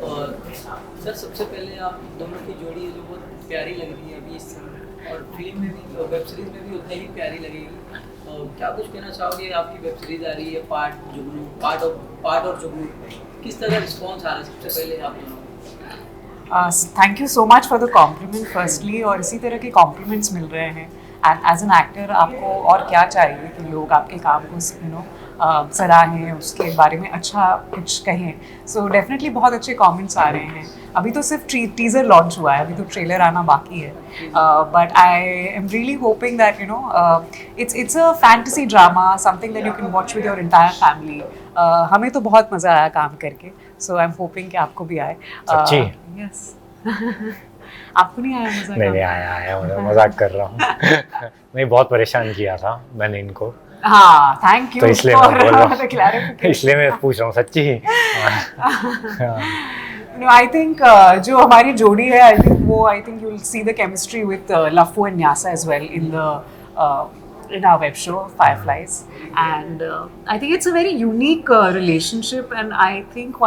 और सर सबसे पहले आप दोनों की जोड़ी है जो बहुत प्यारी लग रही है अभी इस समय, और फिल्म में भी वेब सीरीज में भी उतनी ही प्यारी लगेगी। क्या कुछ कहना चाहोगे? आपकी वेब सीरीज आ रही है पार्ट और जुगनू, किस तरह रिस्पॉन्स आ रहा है सबसे पहले आप दोनों को? Thank you so much for the compliment firstly, और इसी तरह के कॉम्प्लीमेंट्स मिल रहे हैं। एंड एज एन एक्टर आपको और क्या चाहिए कि लोग आपके काम को सराहें, उसके बारे में अच्छा कुछ कहें। सो डेफिनेटली बहुत अच्छे कमेंट्स आ रहे हैं। अभी तो सिर्फ टीजर लॉन्च हुआ है, अभी तो ट्रेलर आना बाकी है। But I am really hoping that it's a fantasy drama, something that you can watch with your entire family. हमें तो बहुत मज़ा आया काम करके, सो आई एम होपिंग कि आपको भी आए। सच्ची? यस। आपको नहीं आया मज़ा? नहीं आया मैं मजाक कर रहा हूँ। नहीं, बहुत परेशान किया था मैंने इनको। हाँ, थैंक यू। तो इसलिए मैं बोल रहा हूँ, क्लैरिफिकेशन। इसलिए मैं पूछ रहा हूँ सच्ची। No, I think जो हमारी जोड़ी है, I think you'll see the chemistry with Lafu and Nyasa as well in our web show Fireflies, and I think it's a very unique relationship, and I think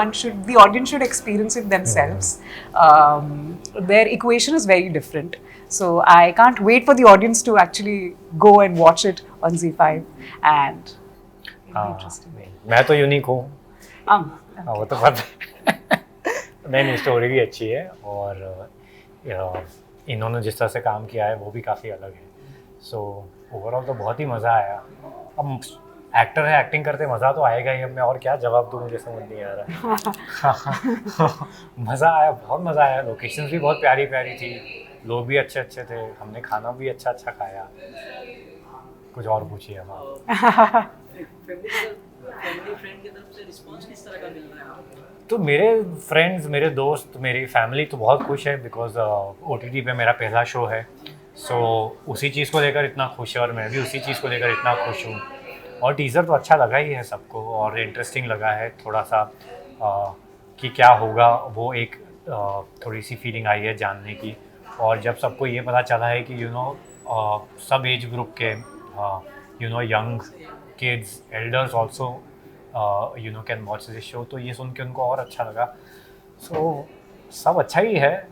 the audience should experience it themselves. Their equation is very different, so I can't wait for the audience to actually go and watch it on Z5, and it'll be interesting. मैं तो unique हूँ। Okay. वो तो पता है। नहीं, story भी अच्छी है, और इन्होंने जिस तरह से काम किया है वो भी काफ़ी अलग है। सो ओवरऑल तो बहुत ही मज़ा आया। अब एक्टर है, एक्टिंग करते मज़ा तो आएगा ही। अब मैं और क्या जवाब दूँ, मुझे समझ नहीं आ रहा। मज़ा आया, बहुत मज़ा आया। लोकेशंस भी बहुत प्यारी प्यारी थी, लोग भी अच्छे अच्छे थे, हमने खाना भी अच्छा अच्छा खाया। कुछ और पूछिए अब। फैमिली फ्रेंड की तरफ से रिस्पांस किस तरह का मिल रहा है आपको? तो मेरे फ्रेंड्स, मेरे दोस्त, मेरी फैमिली तो बहुत खुश है, बिकॉज OTT पे मेरा पहला शो है। सो उसी चीज़ को लेकर इतना खुश है, और मैं भी उसी चीज़ को लेकर इतना खुश हूँ। और टीज़र तो अच्छा लगा ही है सबको, और इंटरेस्टिंग लगा है थोड़ा सा कि क्या होगा। वो एक थोड़ी सी फीलिंग आई है जानने की। और जब सबको ये पता चला है कि सब एज ग्रुप के young kids, elders also can watch this show, तो ये सुन के उनको और अच्छा लगा। सो सब अच्छा ही है,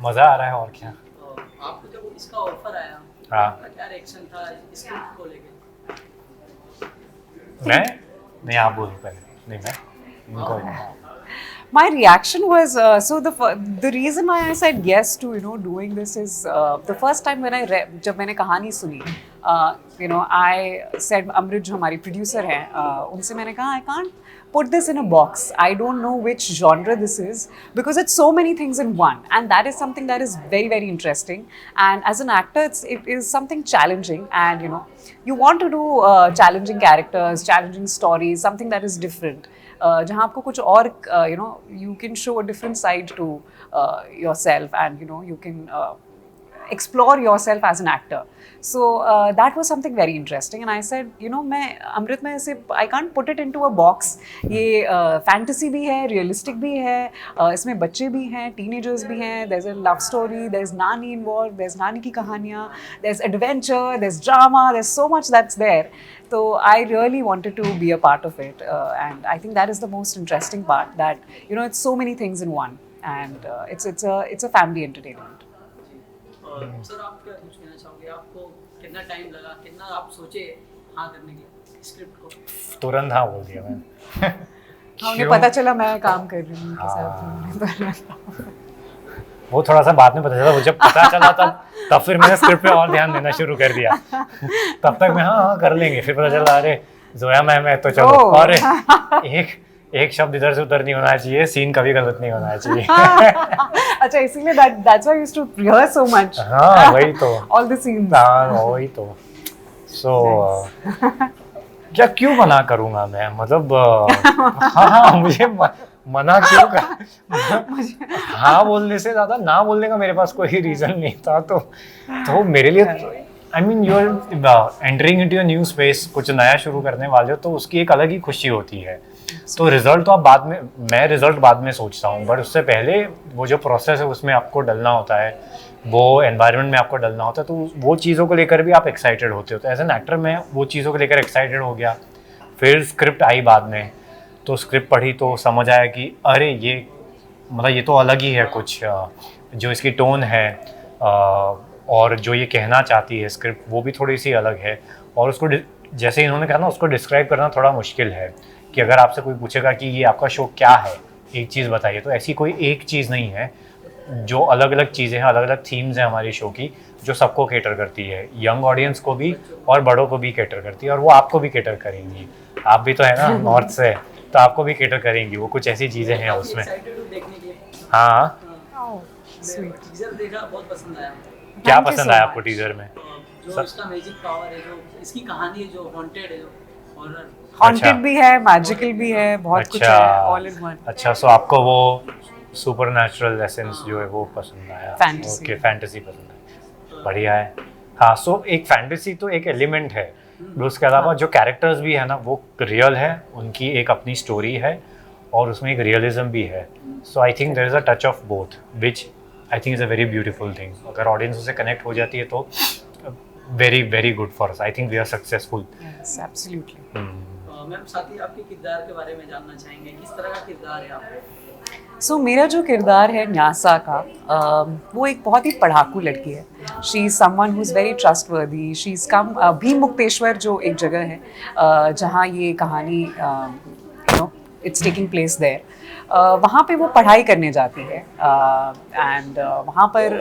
मज़ा आ रहा है, और क्या। आपको जब इसका ऑफर आया, हाँ, आपका क्या रिएक्शन था स्क्रिप्ट को लेकर? मैं नहीं, आप बोलो पहले। नहीं, मैं इनको My reaction was the reason why I said yes to doing this is the first time when जब मैंने कहानी सुनी, I said अमृत जो हमारी प्रोड्यूसर हैं, उनसे मैंने कहा I can't put this in a box. I don't know which genre this is, because it's so many things in one, and that is something that is very very interesting. And as an actor, it is something challenging, and you want to do challenging characters, challenging stories, something that is different. जहाँ आपको कुछ और you can show a different side to yourself, and you can explore yourself as an actor. So that was something very interesting, and I said मैं अमृत में ऐसे I can't put it into a box. ये fantasy भी है, realistic भी है, इसमें बच्चे भी हैं, teenagers भी हैं, there's a love story, there's नानी involved, there's नानी की कहानियाँ, there's adventure, there's drama, there's so much that's there. So I really wanted to be a part of it, and I think that is the most interesting part, that it's so many things in one, and it's a family entertainment. Sir आप क्या कुछ कहना चाहोगे? आपको कितना time लगा, कितना आप सोचे हाँ करने के स्क्रिप्ट को? तुरंत हाँ बोल दिया मैं। उन्हें पता चला मैं काम कर रही हूँ उनके साथ। वो थोड़ा सा बाद में पता चला, वो जब पता चला तब फिर मैंने स्क्रिप्ट पे और ध्यान देना शुरू कर दिया। तब तक मैं हाँ कर लेंगे, फिर पता चला अरे जोया मैम है तो चलो, और एक शब्द इधर से उधर नहीं होना चाहिए, सीन कभी गलत नहीं होना चाहिए। अच्छा, इसीलिए that's why I used to rehearse so much. हाँ वही तो, all the scenes. हाँ वही तो। क्या क्यों मना करूँगा मैं, मतलब हाँ मुझे मना क्यों कर, हाँ बोलने से ज़्यादा ना बोलने का मेरे पास कोई रीज़न नहीं था। तो मेरे लिए I mean you are entering into a new space, कुछ नया शुरू करने वाले हो, तो उसकी एक अलग ही खुशी होती है। तो रिजल्ट तो आप मैं रिजल्ट बाद में सोचता हूँ, बट उससे पहले वो जो प्रोसेस है उसमें आपको डलना होता है, वो एनवायरनमेंट में आपको डलना होता है, तो वो चीज़ों को लेकर भी आप एक्साइटेड होते हो। तो एज एन एक्टर मैं वो चीज़ों को लेकर एक्साइटेड हो गया। फिर स्क्रिप्ट आई बाद में, तो स्क्रिप्ट पढ़ी तो समझ आया कि अरे ये मतलब ये तो अलग ही है कुछ, जो इसकी टोन है और जो ये कहना चाहती है स्क्रिप्ट वो भी थोड़ी सी अलग है। और उसको जैसे इन्होंने कहा ना, उसको डिस्क्राइब करना थोड़ा मुश्किल है कि अगर आपसे कोई पूछेगा कि ये आपका शो क्या है, एक चीज़ बताइए, तो ऐसी कोई एक चीज़ नहीं है, जो अलग अलग चीज़ें हैं, अलग अलग थीम्स हैं हमारी शो की, जो सबको केटर करती है, यंग ऑडियंस को भी और बड़ों को भी केटर करती है, और वो आपको भी केटर करेंगी। आप भी तो है ना नॉर्थ से, तो आपको भी केटर करेंगी वो, कुछ ऐसी चीज़ें हैं उसमें। एक्साइटेड हूँ देखने के लिए। हाँ, Oh, sweet. टीजर देखा, बहुत पसंद आया। क्या Thank you पसंद so आया आपको much. टीजर में? जो इसका मैजिक पावर है, जो इसकी कहानी है, जो हॉन्टेड है, जो हॉरर। Haunted भी है, magical भी है, बहुत कुछ है, all in one. अच्छा, सो आपको वो सुपर नेचुरल एसेंस जो है वो पसंद आया? Fantasy. ओके, फैंटेसी पसंद है, बढ़िया है। हाँ, सो एक फैंटेसी तो एक एलिमेंट है, उसके अलावा जो कैरेक्टर्स भी है ना वो रियल है, उनकी एक अपनी स्टोरी है और उसमें एक रियलिज्म भी है। So I think there is a touch of both which I think is a very beautiful thing. अगर ऑडियंस उससे कनेक्ट हो जाती है तो very very good for us. I think we are successful. Yes, absolutely. Ma'am, साथ ही आपके किरदार के बारे में जानना चाहेंगे, किस तरह का किरदार है आपका? सो मेरा जो किरदार है न्यासा का, वो एक बहुत ही पढ़ाकू लड़की है। She is someone who is very trustworthy. She is come Bhim Mukteshwar जो एक जगह है जहाँ ये कहानी इट्स टेकिंग प्लेस देयर, वहाँ पे वो पढ़ाई करने जाती है एंड वहाँ पर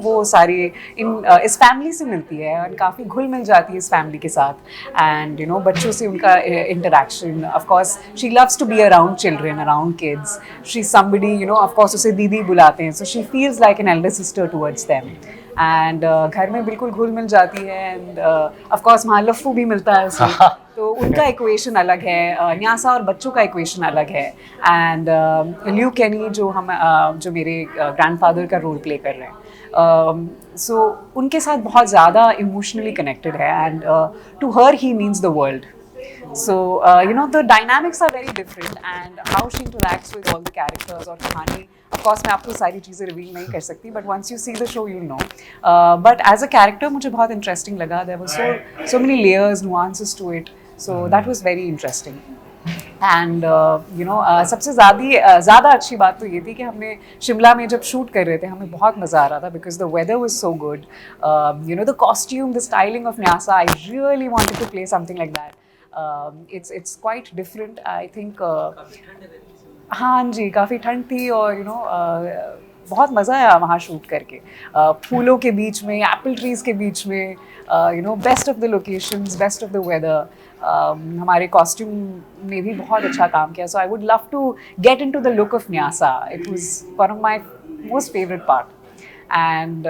वो सारी इस फैमिली से मिलती है और काफ़ी घुल मिल जाती है इस फैमिली के साथ। एंड बच्चों से उनका interaction, of course she loves to be around children, around kids. She somebody, of course उसे दीदी बुलाते हैं, so she feels like an elder sister towards them. And घर में बिल्कुल घुल मिल जाती है एंड ऑफ कोर्स वहाँ लफ्फू भी मिलता है उसे, तो उनका इक्वेशन अलग है, न्यासा और बच्चों का इक्वेशन अलग है। एंड ल्यू केनी जो मेरे ग्रैंडफादर का रोल प्ले कर रहे हैं, सो उनके साथ बहुत ज़्यादा इमोशनली कनेक्टेड है and to her he means the world. So, the dynamics are very different and how she interacts with all the characters और कहानी, of course मैं आपको सारी चीज़ें रिवील नहीं कर सकती, but once you see the show you'll know. But as a character मुझे बहुत interesting लगा, there were so many layers, nuances to it, so that was very interesting. And सबसे ज़्यादा अच्छी बात तो ये थी कि हमने शिमला में जब शूट कर रहे थे हमें बहुत मज़ा आ रहा था because the weather was so good, the costume, the styling of Nyasa, I really wanted to play something like that. It's quite different, I think. हाँ जी, काफ़ी ठंड थी और बहुत मज़ा आया वहाँ शूट करके, फूलों के बीच में, एप्पल ट्रीज़ के बीच में, best of the locations, best of the weather. हमारे कॉस्ट्यूम ने भी बहुत अच्छा काम किया, so I would love to get into the look of Nyasa. It was one of my most favourite part and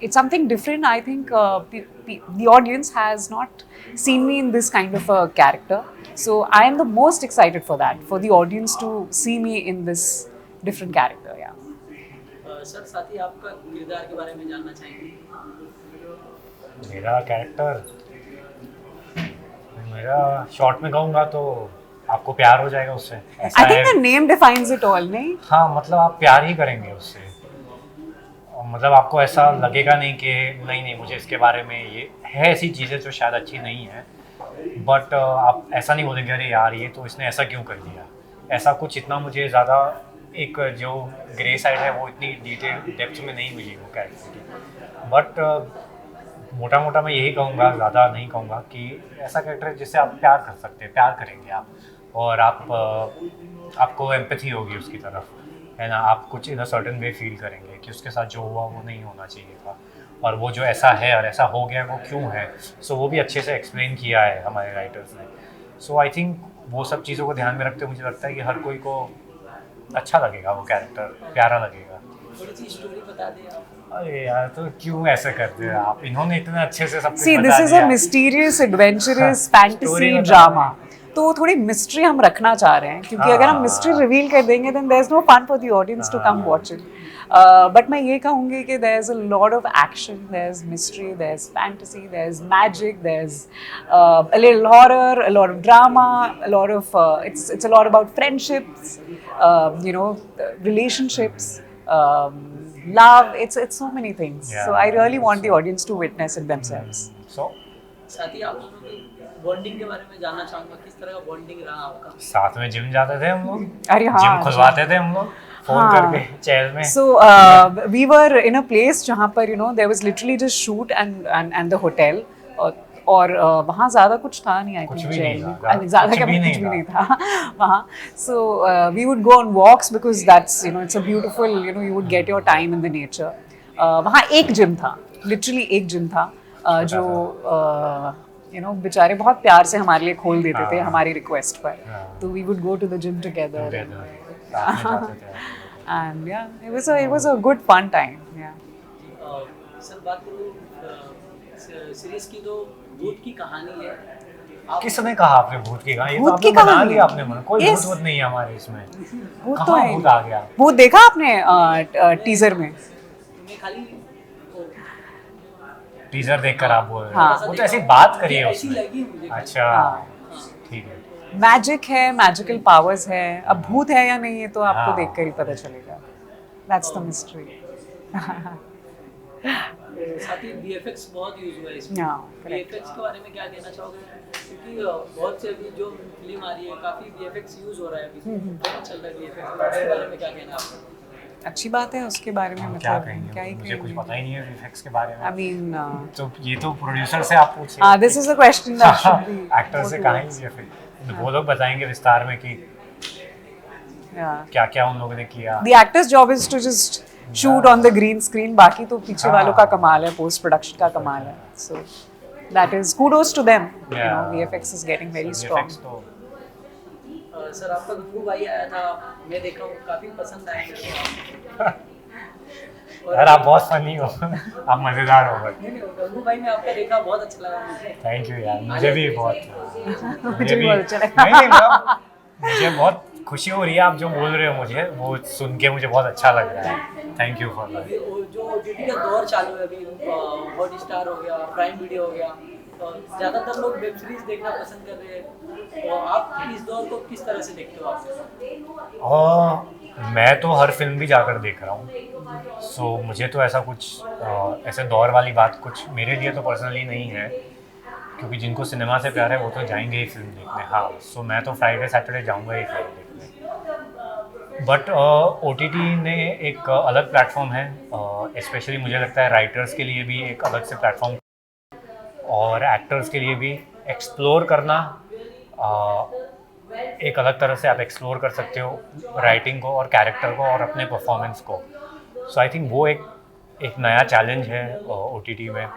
it's something different. I think the audience has not seen me in this kind of a character, so I am the most excited for that, for the audience to see me in this different character. Sir, साथ ही आपका किरदार के बारे में जानना चाहेंगे. मेरा character, मेरा शॉर्ट में कहूँगा तो आपको प्यार हो जाएगा उससे. I think the name defines it all, नहीं? हाँ, मतलब आप प्यार ही करेंगे उससे. मतलब आपको ऐसा लगेगा नहीं कि नहीं मुझे इसके बारे में, ये है ऐसी चीज़ें जो शायद अच्छी नहीं है, बट आप ऐसा नहीं बोलेंगे अरे यार ये तो इसने ऐसा क्यों कर दिया. ऐसा कुछ इतना मुझे ज़्यादा एक जो ग्रे साइड है वो इतनी डिटेल डेप्थ में नहीं मिली वो कैरेक्टर की. बट मोटा मोटा मैं यही कहूँगा, ज़्यादा नहीं कहूँगा, कि ऐसा कैरेक्टर है जिससे आप प्यार कर सकते हैं, प्यार करेंगे आप, और आपको एम्पैथी होगी उसकी तरफ, है ना. आप कुछ इन अ सर्टेन वे फील करेंगे कि उसके साथ जो हुआ वो नहीं होना चाहिए था, और वो जो ऐसा है और ऐसा हो गया वो क्यों है. सो वो भी अच्छे से एक्सप्लेन किया है हमारे राइटर्स ने. सो आई थिंक वो सब चीज़ों को ध्यान में रखते हुए मुझे लगता है कि हर कोई को अच्छा लगेगा, वो कैरेक्टर प्यारा लगेगा. थोड़ी सी स्टोरी बता दें आप. अरे यार, तो क्यों ऐसे करते हैं आप, इन्होंने इतने अच्छे से सब कुछ See, बता this is दिया. a mysterious, adventurous, fantasy Story बता drama. तो थोड़ी मिस्ट्री हम रखना चाह रहे हैं, क्योंकि अगर हम मिस्ट्री रिवील कर देंगे then there's no fun for the audience to come watch it. But मैं ये कहूँगी कि there's a lot of action, there's mystery, there's fantasy, there's magic, there's a little horror, a lot of drama, a lot of it's a lot about friendships, relationships, love. It's so many things. Yeah. So I really want the audience to witness it themselves. So साथ ही आप लोगों की bonding के बारे में जानना चाहूँगा, किस तरह का बॉन्डिंग रहा आपका. साथ में जिम जाते थे हम लोग, अरे हाँ, जिम खुलवाते थे हम लोग. फोन करके चैल में। So we were in a place जहाँ पर you know there was literally just shoot and the hotel और वहाँ ज़्यादा कुछ था नहीं, I कुछ think भी जेल नहीं में था, ज़्यादा कुछ क्या भी कुछ भी नहीं नहीं था वहाँ। So we would go on walks because that's you know it's a beautiful you know you would get your time in the nature. वहाँ एक जिम था, literally एक जिम था जो you know बेचारे बहुत प्यार से हमारे लिए खोल देते थे हमारी रिक्वेस्ट पर, तो we would go to the gym together and yeah it was a good fun time yeah. Sir बात करूँ सीरीज की तो भूत की कहानी है। किसने कहा आपने भूत की कहानी? ये तो भूत की आपने बना कहानी लिया आपने मन, कोई Yes. भूत नहीं है हमारे इसमें। भूत तो कहाँ है, भूत आ गया? भूत देखा आपने टीजर में? मैं खाली टीजर देखकर आप बोल रहे हाँ। हो? वो तो ऐसी बात करिए ऐसी उसमें। लगी मुझे। अच्छा हाँ। ठीक है। मैजिक है, मैजिकल पावर्स है, अब भूत है या नहीं ये तो आपको हाँ। देखकर ही पता चलेगा। That's the mystery. साथ ही VFX बहुत यूज हुआ है इसमें। हाँ, correct. VFX के बारे में क्या कहना चाहोगे? क्योंकि बहुत से अभी जो फिल्म आ रही है काफी VFX यूज हो रहा है अभी, बहुत चल रहा है VFX, उसके बारे में क्या कहना है आपका? अच्छी बात है उसके बारे में, हम क्या मतलब क्या कहेंगे, ही मुझे कुछ कहेंगे। पता ही नहीं है वीएफएक्स के बारे में। I mean, तो ये तो प्रोड्यूसर से आप पूछिए। this is a question that should be actor से put कहाँ towards- ही फिर वो लोग बताएंगे विस्तार में कि Yeah. क्या क्या उन लोगों ने किया। The actor's job is to just shoot on the green screen. बाकी तो पीछे वालों का कमाल है, post production का कमाल है. So that is kudos to them. You know, Yeah. VFX is getting very strong. VFX तो सर आपका गंगू भाई आया था, मैं देखा हूँ काफी पसंद आया मुझे। यार आप बहुत फनी हो, आप मजेदार हो बट। नहीं गंगू भाई में आपका देखा बहुत अच्छा लगा मुझे। थैंक यू यार, मुझे भी बहुत मुझे भी बहुत अच्छा लगा। नहीं मतलब मुझे बहुत खुशी हो रही है आप जो बोल रहे हो, मुझे वो सुन के मुझे बहुत अच्छा लग रहा है। Thank you for that. अभी वो जो OTT का दौर चालू है अभी, हॉटस्टार हो गया, प्राइम वीडियो हो गया, ज़्यादातर लोग वेब सीरीज देखना पसंद कर रहे हैं, और आप इस दौर को किस तरह से देखते हो आप? और मैं तो हर फिल्म भी जाकर देख रहा हूँ, सो मुझे तो ऐसा कुछ ऐसे दौर वाली बात कुछ मेरे लिए तो पर्सनली नहीं है, क्योंकि जिनको सिनेमा से प्यार है वो तो जाएंगे ही फिल्म देखने। हाँ, सो मैं तो फ्राइडे सैटरडे जाऊँगा ही फिल्म देखने। बट OTT ने एक अलग प्लेटफॉर्म है, स्पेशली मुझे लगता है राइटर्स के लिए भी एक अलग से प्लेटफॉर्म और एक्टर्स के लिए भी एक्सप्लोर करना, एक अलग तरह से आप एक्सप्लोर कर सकते हो राइटिंग को और कैरेक्टर को और अपने परफॉर्मेंस को। सो आई थिंक वो एक नया चैलेंज है OTT में,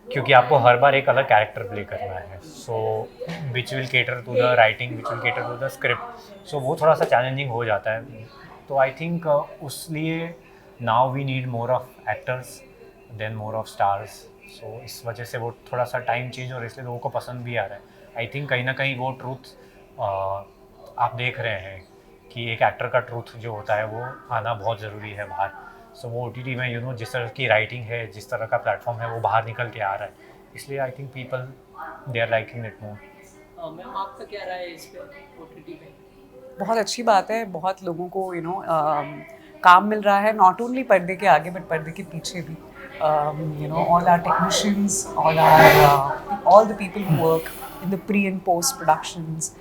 क्योंकि आपको हर बार एक अलग कैरेक्टर प्ले करना है, so which will cater to the writing, which will cater to the script, so वो थोड़ा सा चैलेंजिंग हो जाता है। तो आई थिंक उस लिए now we need more of actors than more of stars, so इस वजह से वो थोड़ा सा टाइम चेंज और इसलिए लोगों को पसंद भी आ रहा है। आई थिंक कहीं ना कहीं वो ट्रूथ आप देख रहे हैं कि एक एक्टर का ट्रूथ जो होता है वो आना बहुत ज़रूरी है बाहर। सो वो OTT में जिस तरह की राइटिंग है, जिस तरह का प्लेटफॉर्म है, वो बाहर निकल के आ रहा है, इसलिए I think people they are liking it more. Ma'am आपका क्या राय है इस पे OTT पे? बहुत अच्छी बात है, बहुत लोगों को काम मिल रहा है, नॉट ओनली पर्दे के आगे बट पर्दे के पीछे भी। All our technicians, all the people who work in the pre and post productions,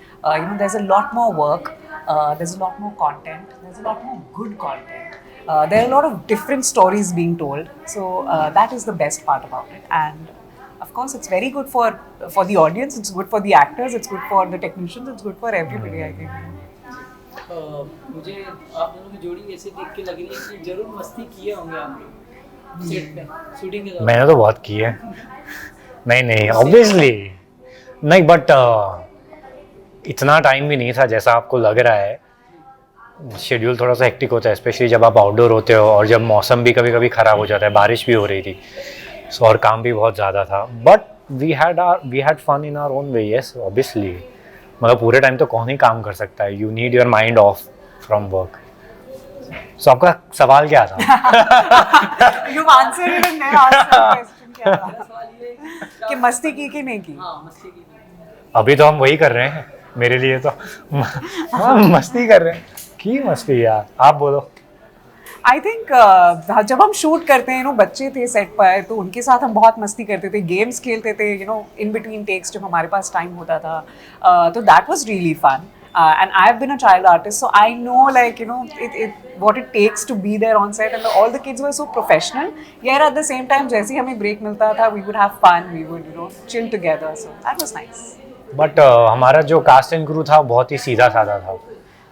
there's a lot more work, there's a lot more content, there's a lot more good content. There are a lot of different stories being told, so that is the best part about it. And of course, it's very good for the audience, it's good for the actors, it's good for the technicians, it's good for everybody, I think. मुझे आप दोनों की जोड़ी ऐसे देख के लग रही है कि जरूर मस्ती किए होंगे आप लोग सेट पे, शूटिंग के दौरान। मैंने तो बहुत की है। नहीं ऑब्वियसली नहीं, बट इतना टाइम भी नहीं था जैसा आपको लग रहा है। शेड्यूल थोड़ा सा हेक्टिक होता है, स्पेशली जब आप आउटडोर होते हो और जब मौसम भी कभी कभी ख़राब हो जाता है, बारिश भी हो रही थी, सो और काम भी बहुत ज़्यादा था। But we had fun in our own way. Yes obviously, मतलब पूरे टाइम तो कौन ही काम कर सकता है, you need your mind off from work. So आपका सवाल क्या था? You've answered it and then asked the question क्या था? मेरा सवाल ये है कि मस्ती की कि नहीं की? हाँ मस्ती की। अभी तो हम वही कर रहे हैं, मेरे लिए तो हाँ, मस्ती कर रहे हैं। की मस्ती यार, आप बोलो। आई थिंक जब हम शूट करते हैं, बच्चे थे सेट पर, तो उनके साथ हम बहुत मस्ती करते थे, गेम्स खेलते थे, इन बिटवीन टेक्स जब हमारे पास टाइम होता था, तो that was really fun. And I've been a child artist, so I know, like, you know, what it takes to be there on set, and all the kids were so professional. Yet at the same time, जैसे ही हमें break मिलता था, we would have fun, we would, you know, chill together. So that was nice. But हमारा जो cast and crew था बहुत ही सीधा साधा था.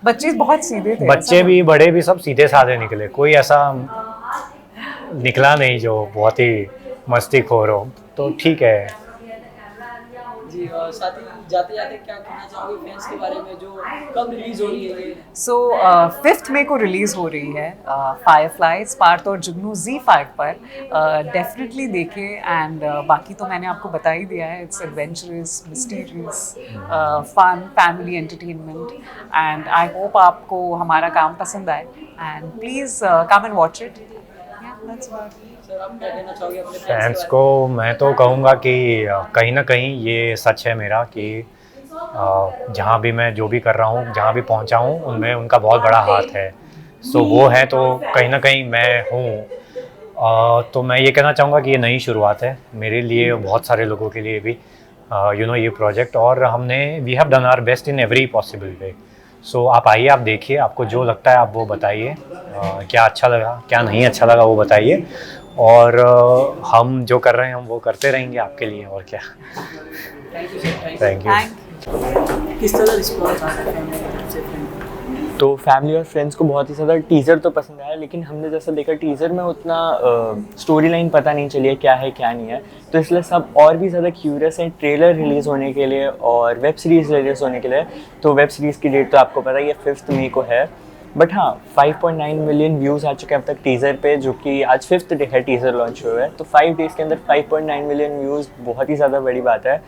बच्चे बहुत सीधे थे. बच्चे भी बड़े भी सब सीधे साधे निकले. कोई ऐसा निकला नहीं जो बहुत ही मस्तीखोर हो. तो ठीक है. जी, और साथ ही जाते जाते क्या कहना चाहोगे फैंस के बारे में, जो कब रिलीज हो रही है ये? सो 5th मई को रिलीज़ हो रही है फायरफ्लाइज, पार्थ और जुगनू Z5 पर. डेफिनेटली देखें. एंड बाकी तो मैंने आपको बता ही दिया है. It's adventurous, mysterious, fun, family entertainment. And I hope आपको हमारा काम पसंद आए. And please come and watch it. Sir, आप क्या कहना चाहोगे अपने फैंस को मैं तो कहूँगा कि कहीं ना कहीं ये सच है मेरा कि जहाँ भी मैं जो भी कर रहा हूँ, जहाँ भी पहुँचा हूँ, उनमें उनका बहुत बड़ा हाथ है. सो वो है तो कहीं ना कहीं मैं हूँ. तो मैं ये कहना चाहूँगा कि ये नई शुरुआत है मेरे लिए, बहुत सारे लोगों के लिए भी, यू नो, ये प्रोजेक्ट. और हमने we have done our best in every possible way. So आप आइए, आप देखिए, आपको जो लगता है आप वो बताइए. क्या अच्छा लगा, क्या नहीं अच्छा लगा, वो बताइए. और हम जो कर रहे हैं हम वो करते रहेंगे आपके लिए. और क्या. Thank you sir. Thank you. किस तरह रिस्पॉन्स आता है फैमिली की तरफ से फ्रेंड? तो फैमिली और फ्रेंड्स को बहुत ही ज़्यादा टीज़र तो पसंद आया, लेकिन हमने जैसा देखा टीज़र में उतना स्टोरी लाइन पता नहीं चली है क्या है क्या नहीं है. तो इसलिए सब और भी ज़्यादा क्यूरियस हैं ट्रेलर रिलीज़ होने के लिए और वेब सीरीज़ रिलीज़ होने के लिए. तो वेब सीरीज़ की डेट तो आपको पता ही है 5th मई को है. बट हाँ, 5.9 मिलियन व्यूज़ आ चुके हैं अब तक टीज़र पे, जो कि आज 5th डे है टीज़र लॉन्च हुए है. तो 5 डेज़ के अंदर 5.9 मिलियन व्यूज़ बहुत ही ज़्यादा बड़ी बात है.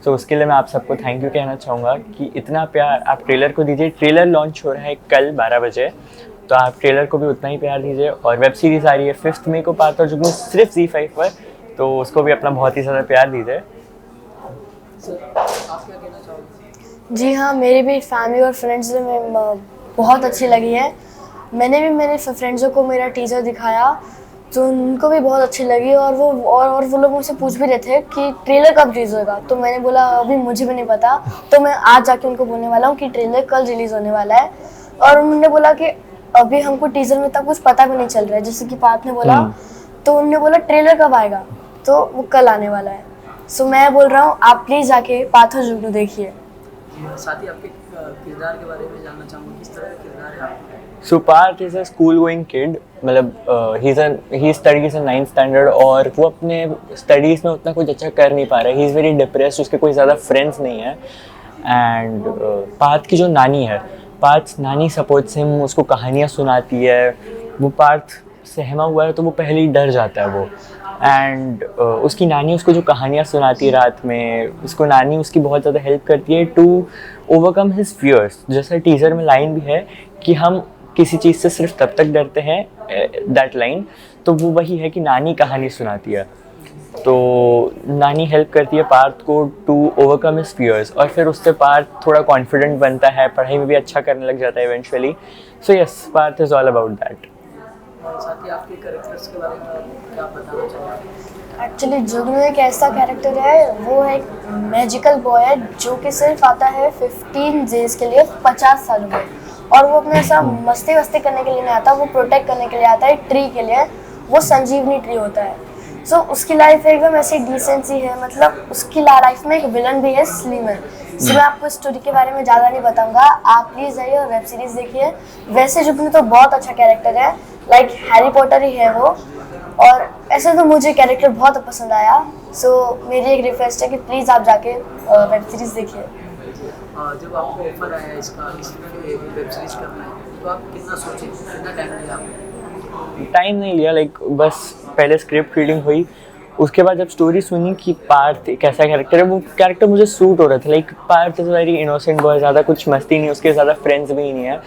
तो उसके लिए मैं आप सबको थैंक यू कहना चाहूँगा कि इतना प्यार आप ट्रेलर को दीजिए. ट्रेलर लॉन्च हो रहा है कल 12 बजे, तो आप ट्रेलर को भी उतना ही प्यार दीजिए. और वेब सीरीज़ आ रही है 5th मई को, पार्थ और जुगनू, सिर्फ Z5 पर, तो उसको भी अपना बहुत ही ज़्यादा प्यार दीजिए. सर, आप क्या कहना चाहोगे? जी हाँ, मेरी भी फैमिली और फ्रेंड्स में बहुत अच्छी लगी है. मैंने भी मेरे फ्रेंड्सों को मेरा टीज़र दिखाया तो उनको भी बहुत अच्छी लगी. और वो लोग मुझसे पूछ भी रहे थे कि ट्रेलर कब रिलीज़ होगा. तो मैंने बोला अभी मुझे भी नहीं पता, तो मैं आज जाके उनको बोलने वाला हूँ कि ट्रेलर कल रिलीज़ होने वाला है. और उन्होंने बोला कि अभी हमको टीज़र में तक कुछ पता भी नहीं चल रहा है, जैसे कि पार्थ ने बोला. तो उन्होंने बोला ट्रेलर कब आएगा, तो वो कल आने वाला है. सो मैं बोल रहा हूँ आप प्लीज़ जाके पार्थ और जुगनू देखिए. साथ ही आपके किरदार के बारे में जानना चाहूँगा, किस तरह का किरदार है आपका? So Parth is a school going kid. मतलब he studies in 9th standard और वो अपने स्टडीज़ में उतना कुछ अच्छा कर नहीं पा रहा है. ही इज़ वेरी डिप्रेस्ड, उसके कोई ज़्यादा फ्रेंड्स नहीं है. एंड पार्थ की जो नानी है, पार्थ नानी सपोर्ट्स हिम, उसको कहानियाँ सुनाती है. वो पार्थ सहमा हुआ है तो वो पहले ही डर जाता है वो. एंड उसकी नानी उसको जो कहानियाँ सुनाती है रात में, उसको नानी उसकी बहुत ज़्यादा हेल्प करती है टू ओवरकम हिज फियर्स. जैसा टीज़र में लाइन भी है कि हम किसी चीज़ से सिर्फ तब तक डरते हैं, दैट लाइन, तो वो वही है कि नानी कहानी सुनाती है. तो नानी हेल्प करती है पार्थ को टू ओवरकम हिज फियर्स. और फिर उससे पार्थ थोड़ा कॉन्फिडेंट बनता है, पढ़ाई में भी अच्छा करने लग जाता है eventually. So yes, Parth is all about that. और साथ ही आपके कैरेक्टर्स के बारे में क्या बताना चाहोगे? एक्चुअली जुगनू एक ऐसा कैरेक्टर है, वो एक मैजिकल बॉय है जो कि सिर्फ आता है 15 डेज के लिए 50 सालों में. और वो अपने ऐसा मस्ती वस्ती करने के लिए नहीं आता, वो प्रोटेक्ट करने के लिए आता है ट्री के लिए. वो संजीवनी ट्री होता है. सो उसकी लाइफ एकदम ऐसी डिसेंट सी है. मतलब उसकी लाइफ में एक विलन भी है, स्लीमर. सो मैं आपको स्टोरी के बारे में ज़्यादा नहीं बताऊंगा, आप प्लीज़ जाइए और वेब सीरीज़ देखिए. वैसे जुगनू तो बहुत अच्छा कैरेक्टर है, लाइक हैरी पॉटर ही है वो. और ऐसे तो मुझे कैरेक्टर बहुत पसंद आया. सो मेरी एक रिक्वेस्ट है कि प्लीज़ आप जाके वेब सीरीज़ देखिए. जब आपको ऑफर आया इसका, इसी में वेब सीरीज करना है, तो आप कितना सोचे, कितना टाइम लिया आपने? टाइम नहीं लिया, लाइक बस पहले स्क्रिप्ट रीडिंग हुई, उसके बाद जब स्टोरी सुनी कि पार्थ एक ऐसा कैरेक्टर है, वो कैरेक्टर मुझे सूट हो रहा था. Like Parth is very innocent boy, ज़्यादा कुछ मस्ती नहीं, उसके ज़्यादा फ्रेंड्स भी नहीं है.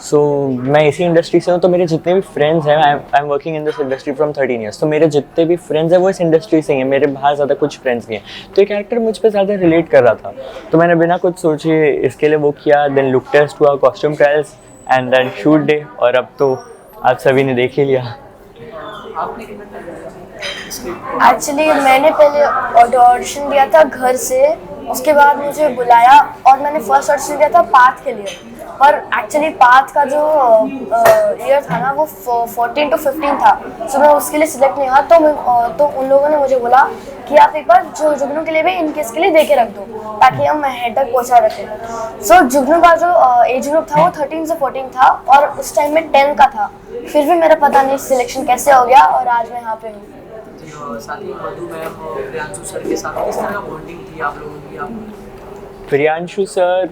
सो मैं इसी इंडस्ट्री से हूँ, तो मेरे जितने भी फ्रेंड्स हैं, I am working in this industry from 13 years. तो मेरे जितने भी फ्रेंड्स हैं वो इस इंडस्ट्री से ही हैं, मेरे बाहर ज़्यादा कुछ फ्रेंड्स भी हैं. तो ये कैरेक्टर मुझ पर ज़्यादा रिलेट कर रहा था, तो मैंने बिना कुछ सोचे इसके लिए वो किया. देन लुक टेस्ट हुआ, costume trials, and then shoot day. और अब तो आप सभी ने देख ही लिया. आपने कितना टाइम लिया स्क्रिप्ट? एक्चुअली मैंने पहले ऑडिशन दिया था घर से उसके बाद मुझे बुलाया और मैंने फर्स्ट ऑडिशन दिया था पाथ के लिए, पर एक्चुअली पाथ का जो ईयर था ना वो 14 to 15 था, सो मैं उसके लिए सिलेक्ट नहीं हुआ। तो उन लोगों ने मुझे बोला कि आप एक बार जो जुगनू के लिए भी इनकेस के लिए दे के रख दो ताकि हम हेड तक पहुँचा रखें। सो जुगनू का जो एज ग्रुप था वो 13 से 14 था और उस टाइम में 10 का था, फिर भी मेरा पता नहीं सिलेक्शन कैसे हो गया और आज मैं यहाँ पे हूँ। साथ ही मधु मैम और प्रियांशु सर के साथ किस तरह का बॉन्डिंग थी आप लोगों की? आप Priyanshu sir,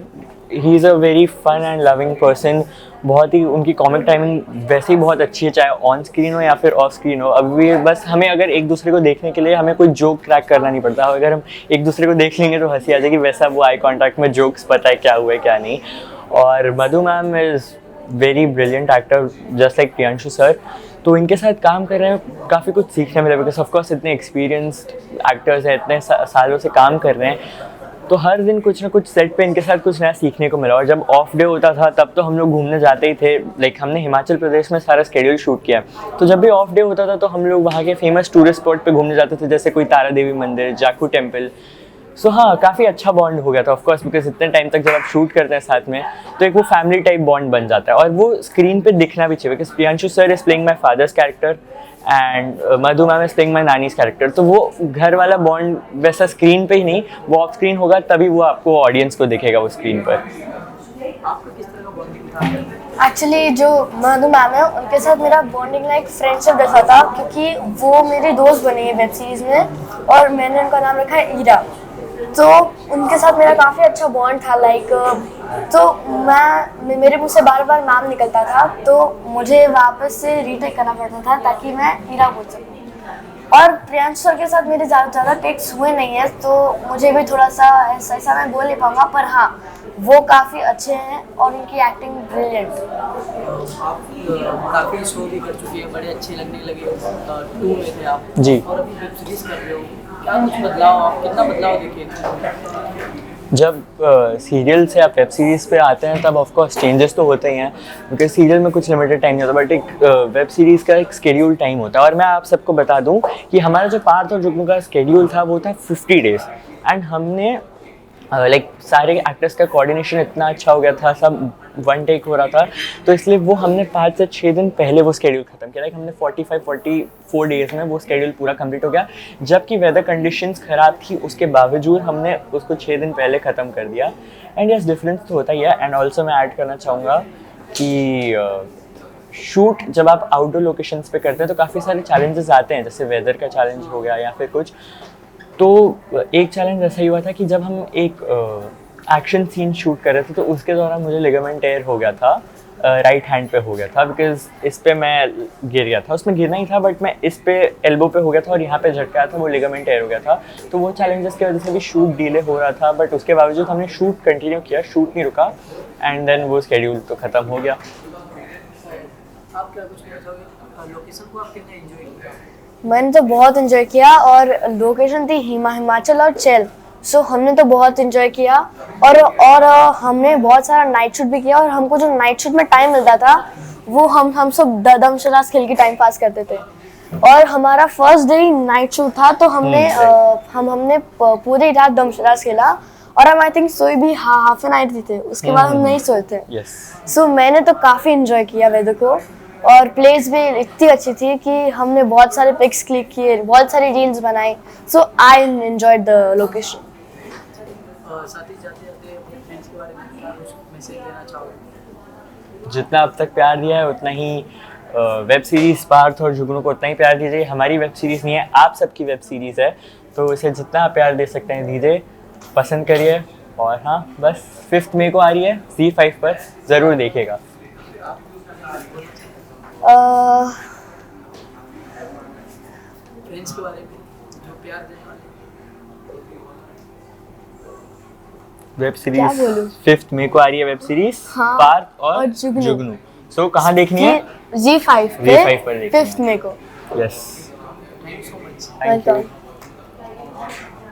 he is a very fun and loving person. बहुत ही उनकी कॉमिक टाइमिंग वैसे ही बहुत अच्छी है, चाहे ऑन स्क्रीन हो या फिर ऑफ स्क्रीन हो। अभी बस हमें अगर एक दूसरे को देखने के लिए हमें कोई जोक क्रैक करना नहीं पड़ता, अगर हम एक दूसरे को देख लेंगे तो हंसी आ जाएगी, वैसा वो आई कॉन्टैक्ट में जोक्स पता है क्या हुआ है क्या नहीं। और Madhu ma'am is very brilliant actor just like Priyanshu sir, तो इनके साथ काम कर रहे हैं काफ़ी कुछ सीखने मिला, बिकॉज ऑफकोर्स इतने एक्सपीरियंस्ड एक्टर्स हैं, इतने सालों से काम कर रहे हैं, तो हर दिन कुछ ना कुछ सेट पे इनके साथ कुछ नया सीखने को मिला। और जब ऑफ डे होता था तब तो हम लोग घूमने जाते ही थे, लाइक हमने हिमाचल प्रदेश में सारा स्केड्यूल शूट किया, तो जब भी ऑफ डे होता था तो हम लोग वहाँ के फेमस टूरिस्ट स्पॉट पे घूमने जाते थे, जैसे कोई तारा देवी मंदिर, जाखू टेम्पल। सो हाँ, काफ़ी अच्छा बॉन्ड हो गया था ऑफकोर्स, बिकॉज इतने टाइम तक जब आप शूट करते हैं साथ में तो एक वो फैमिली टाइप बॉन्ड बन जाता है, और वो स्क्रीन पे दिखना भी चाहिए, because Priyanshu sir is playing my father's character and Madhu ma'am is playing my nannies character, तो वो घर वाला बॉन्ड वैसा स्क्रीन पे ही नहीं, वो ऑफ स्क्रीन होगा तभी वो आपको ऑडियंस को दिखेगा वो स्क्रीन पर। आपका किस तरह का बॉन्डिंग था? एक्चुअली जो मधु मैम है उनके साथ मेरा बॉन्डिंग लाइक फ्रेंडशिप जैसा था, क्योंकि वो मेरी दोस्त बनी है वेब सीरीज़ में और मैंने उनका नाम रखा है ईरा। तो उनके साथ मेरा काफ़ी अच्छा बॉन्ड था, लाइक तो मेरे मुँह से बार बार नाम निकलता था तो मुझे वापस से रीटेक करना पड़ता था ताकि मैं ईरा बोल सकूँ। और प्रियांशु सर के साथ मेरे ज़्यादा टेक्स हुए नहीं है, तो मुझे भी थोड़ा सा ऐसा मैं बोल नहीं पाऊँगा, पर हाँ वो काफ़ी अच्छे हैं और उनकी एक्टिंग ब्रिलियंट। आप काफ़ी शो भी कर चुके हैं, बड़े अच्छे लगने लगे, 2 में थे आप जी। और अभी वेब सीरीज कर रहे हो, क्या कुछ बदलाव, आप कितना बदलाव देखे? जब सीरियल से आप वेब सीरीज़ पे आते हैं तब ऑफकोर्स चेंजेस तो होते ही हैं, क्योंकि सीरियल में कुछ लिमिटेड टाइम नहीं होता, बट एक वेब सीरीज़ का एक स्केड्यूल टाइम होता है। और मैं आप सबको बता दूं कि हमारा जो पार्थ और जुगनू का स्केड्यूल था वो था 50 डेज़, एंड हमने लाइक सारे एक्टर्स का कोऑर्डिनेशन इतना अच्छा हो गया था, सब वन टेक हो रहा था, तो इसलिए वो हमने 5 से 6 दिन पहले वो स्केड्यूल ख़त्म किया। लाइक हमने 44 डेज़ में वो स्केड्यूल पूरा कंप्लीट हो गया, जबकि वेदर कंडीशंस ख़राब थी उसके बावजूद हमने उसको 6 दिन पहले ख़त्म कर दिया। एंड यस, डिफरेंस तो होता ही है। एंड ऑल्सो मैं ऐड करना चाहूँगा कि शूट जब आप आउटडोर लोकेशंस पे करते हैं तो काफ़ी सारे चैलेंजेस आते हैं, जैसे वेदर का चैलेंज हो गया या फिर कुछ। तो एक चैलेंज ऐसा ही हुआ था कि जब हम एक एक्शन सीन शूट कर रहे थे तो उसके दौरान मुझे लिगामेंट टेयर हो गया था, राइट हैंड पे हो गया था, बिकॉज इस पे मैं गिर गया था, उसमें गिरना ही था बट मैं इस पे एल्बो पे हो गया था और यहाँ पे झटका था, वो लिगामेंट टेयर हो गया था। तो वो चैलेंजेस की वजह से भी शूट डिले हो रहा था, बट उसके बावजूद हमने शूट कंटिन्यू किया, शूट नहीं रुका, एंड देन वो स्केड्यूल तो ख़त्म हो गया। आप क्या कुछ कहना चाहोगे? लोकेशन को आप कितना एंजॉय किया? मैंने तो बहुत इन्जॉय किया, और लोकेशन थी हिमाचल और चेल, सो हमने तो बहुत इन्जॉय किया। और हमने बहुत सारा नाइट शूट भी किया, और हमको जो नाइट शूट में टाइम मिलता था वो हम सब दमशराज खेल के टाइम पास करते थे। और हमारा फर्स्ट डे ही नाइट शूट था, तो हमने पूरी रात दमशराज खेला, और हम आई थिंक सोए भी हाफ एन नाइट थे, उसके बाद हम नहीं सोए थे। सो मैंने तो काफ़ी इन्जॉय किया वेदर को, और प्लेस भी इतनी अच्छी थी कि हमने बहुत सारे पिक्स क्लिक किए, बहुत सारी रील्स बनाई, सो आई एंजॉयड द लोकेशन। साथ ही जाते अपने फ्रेंड्स के बारे में क्या कुछ मैसेज देना चाहोगे? जितना अब तक प्यार दिया है उतना ही वेब सीरीज़ पार्थ और जुगनू को उतना ही प्यार दीजिए। हमारी वेब सीरीज़ नहीं है, आप सबकी वेब सीरीज़ है, तो इसे जितना आप प्यार दे सकते हैं दीजिए, पसंद करिए। और हाँ, बस 5 मई को आ रही है ZEE5 पर, ज़रूर देखिएगा। फ्रेंड्स के बारे में जो प्यार देने वाले वेब क्या सीरीज बोलूं? 5 मई को आ रही है वेब सीरीज हाँ, पार्थ और जुगनू। जुगनू। सो कहाँ देखनी है? ZEE5 ZEE5 पर देखनी है। 5 मई को। Yes, thank you so much. Thank you. Welcome.